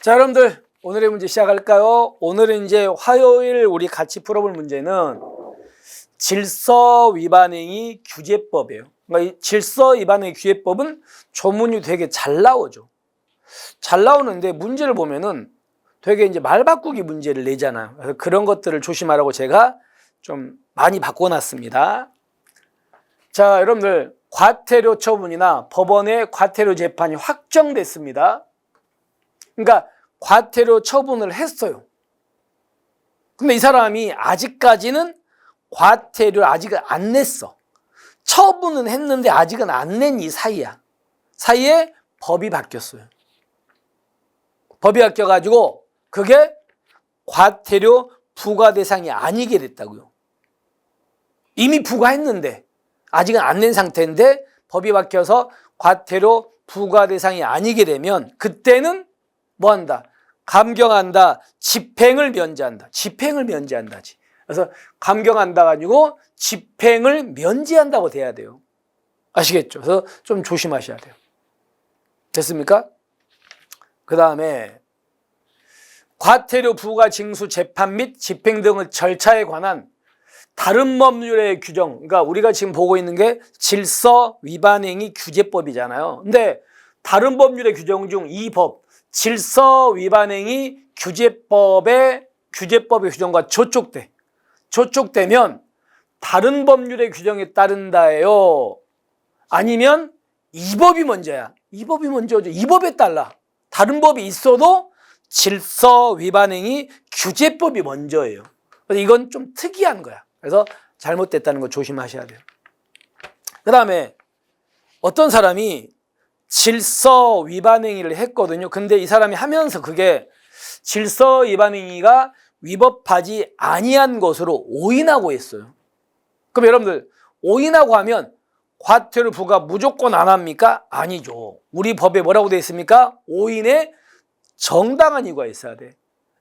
자, 여러분들 오늘의 문제 시작할까요? 오늘은 이제 화요일 우리 같이 풀어볼 문제는 질서 위반행위 규제법이에요. 그러니까 이 질서 위반행위 규제법은 조문이 되게 잘 나오죠. 잘 나오는데 문제를 보면은 되게 이제 말 바꾸기 문제를 내잖아요. 그래서 그런 것들을 조심하라고 제가 좀 많이 바꿔놨습니다. 자, 여러분들 과태료 처분이나 법원의 과태료 재판이 확정됐습니다. 그러니까 과태료 처분을 했어요. 근데 이 사람이 아직까지는 과태료를 아직 안 냈어. 처분은 했는데 아직은 안 낸 이 사이야. 사이에 법이 바뀌었어요. 법이 바뀌어가지고 그게 과태료 부과 대상이 아니게 됐다고요. 이미 부과했는데 아직은 안 낸 상태인데 법이 바뀌어서 과태료 부과 대상이 아니게 되면 그때는 뭐 한다? 감경한다. 집행을 면제한다. 집행을 면제한다지. 그래서 감경한다 가지고 집행을 면제한다고 돼야 돼요. 아시겠죠? 그래서 좀 조심하셔야 돼요. 됐습니까? 그 다음에 과태료 부과 징수 재판 및 집행 등의 절차에 관한 다른 법률의 규정, 그러니까 우리가 지금 보고 있는 게 질서 위반행위 규제법이잖아요. 근데 다른 법률의 규정 중 이 법, 질서 위반행위 규제법의 규정과 조촉돼. 조촉되면 다른 법률의 규정에 따른다예요. 아니면 이 법이 먼저야. 이 법이 먼저죠. 이 법에 따라. 다른 법이 있어도 질서 위반행위 규제법이 먼저예요. 그래서 이건 좀 특이한 거야. 그래서 잘못됐다는 거 조심하셔야 돼요. 그 다음에 어떤 사람이 질서 위반행위를 했거든요. 근데 이 사람이 하면서 그게 질서 위반행위가 위법하지 아니한 것으로 오인하고 했어요. 그럼 여러분들 오인하고 하면 과태료 부과 무조건 안 합니까? 아니죠. 우리 법에 뭐라고 되어 있습니까? 오인에 정당한 이유가 있어야 돼.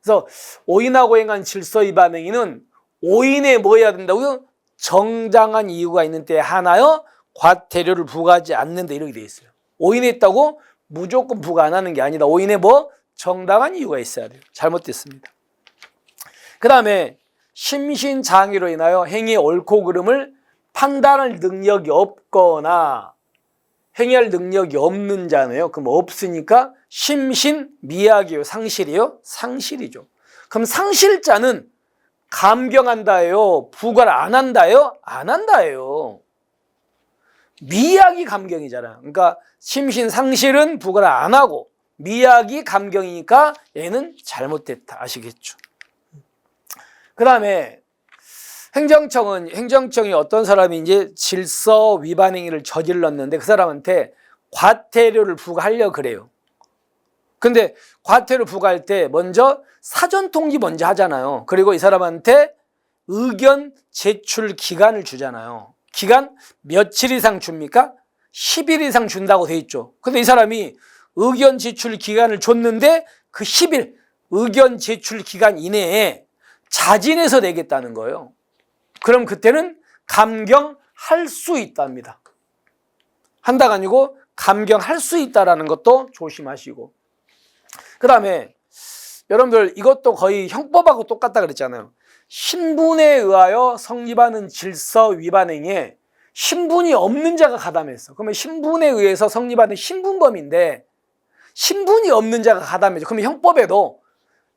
그래서 오인하고 행한 질서 위반 행위는 오인에 뭐 해야 된다고요? 정당한 이유가 있는 때에 하나여 과태료를 부과하지 않는다 이렇게 되어 있어요. 오인했다고 무조건 부과 안 하는 게 아니다. 오인에 뭐 정당한 이유가 있어야 돼요. 잘못됐습니다. 그 다음에 심신장애로 인하여 행위의 옳고 그름을 판단할 능력이 없거나 행위할 능력이 없는 자네요. 그럼 없으니까 심신미약이에요? 상실이에요? 상실이죠. 그럼 상실자는 감경한다예요? 부과를 안 한다예요? 안 한다예요. 미약이 감경이잖아. 그러니까 심신상실은 부과를 안 하고 미약이 감경이니까 얘는 잘못됐다. 아시겠죠? 그 다음에 행정청이 어떤 사람이 이제 질서 위반 행위를 저질렀는데 그 사람한테 과태료를 부과하려고 그래요. 근데 과태료 부과할 때 먼저 사전 통지 먼저 하잖아요. 그리고 이 사람한테 의견 제출 기간을 주잖아요. 기간 며칠 이상 줍니까? 10일 이상 준다고 돼 있죠. 근데 이 사람이 의견 제출 기간을 줬는데 그 10일 의견 제출 기간 이내에 자진해서 내겠다는 거예요. 그럼 그때는 감경할 수 있답니다. 한다가 아니고 감경할 수 있다는 것도 조심하시고. 그 다음에 여러분들 이것도 거의 형법하고 똑같다 그랬잖아요. 신분에 의하여 성립하는 질서 위반 행위에 신분이 없는 자가 가담했어. 그러면 신분에 의해서 성립하는 신분범인데 신분이 없는 자가 가담했죠. 그러면 형법에도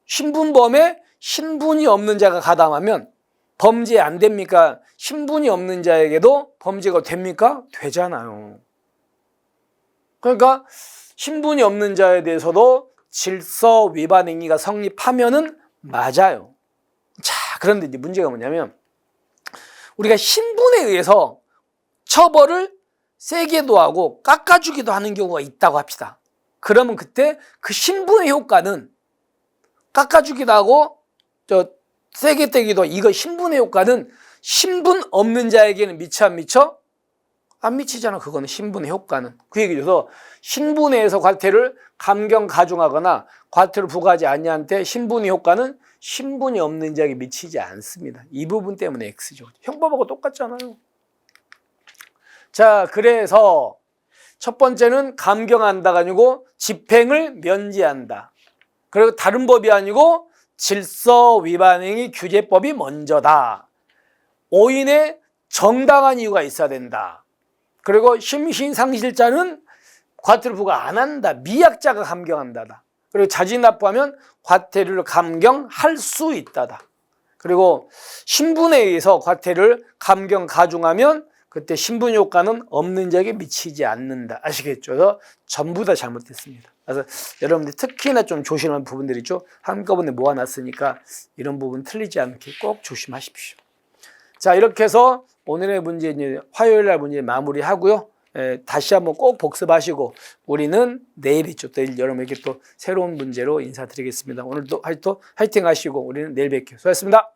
신분범에 신분이 없는 자가 가담하면 범죄 안 됩니까? 신분이 없는 자에게도 범죄가 됩니까? 되잖아요. 그러니까 신분이 없는 자에 대해서도 질서 위반 행위가 성립하면은 맞아요. 자, 그런데 이제 문제가 뭐냐면 우리가 신분에 의해서 처벌을 세게도 하고 깎아주기도 하는 경우가 있다고 합시다. 그러면 그때 그 신분의 효과는 깎아주기도 하고 세게 때기도 이거 신분의 효과는 신분 없는 자에게는 미쳐 안 미쳐? 안 미치잖아. 그거는 신분의 효과는. 그 얘기죠. 신분에 의해서 과태료를 감경 가중하거나 과태료를 부과하지 않냐한 때 신분의 효과는 신분이 없는 자에게 미치지 않습니다. 이 부분 때문에 X죠. 형법하고 똑같잖아요. 자, 그래서 첫 번째는 감경한다가 아니고 집행을 면제한다. 그리고 다른 법이 아니고 질서 위반 행위 규제법이 먼저다. 오인의 정당한 이유가 있어야 된다. 그리고 심신상실자는 과태료 부과 안 한다. 미약자가 감경한다다. 그리고 자진 납부하면 과태료를 감경할 수 있다다. 그리고 신분에 의해서 과태료를 감경 가중하면 그때 신분 효과는 없는 자에게 미치지 않는다. 아시겠죠? 그래서 전부 다 잘못됐습니다. 그래서 여러분들 특히나 좀 조심할 부분들이 있죠. 한꺼번에 모아놨으니까 이런 부분 틀리지 않게 꼭 조심하십시오. 자, 이렇게 해서 오늘의 문제, 이제 화요일 날 문제 마무리하고요. 다시 한번 꼭 복습하시고 우리는 내일 있죠. 내일 여러분에게 또 새로운 문제로 인사드리겠습니다. 오늘도 화이팅 하시고 우리는 내일 뵐게요. 수고하셨습니다.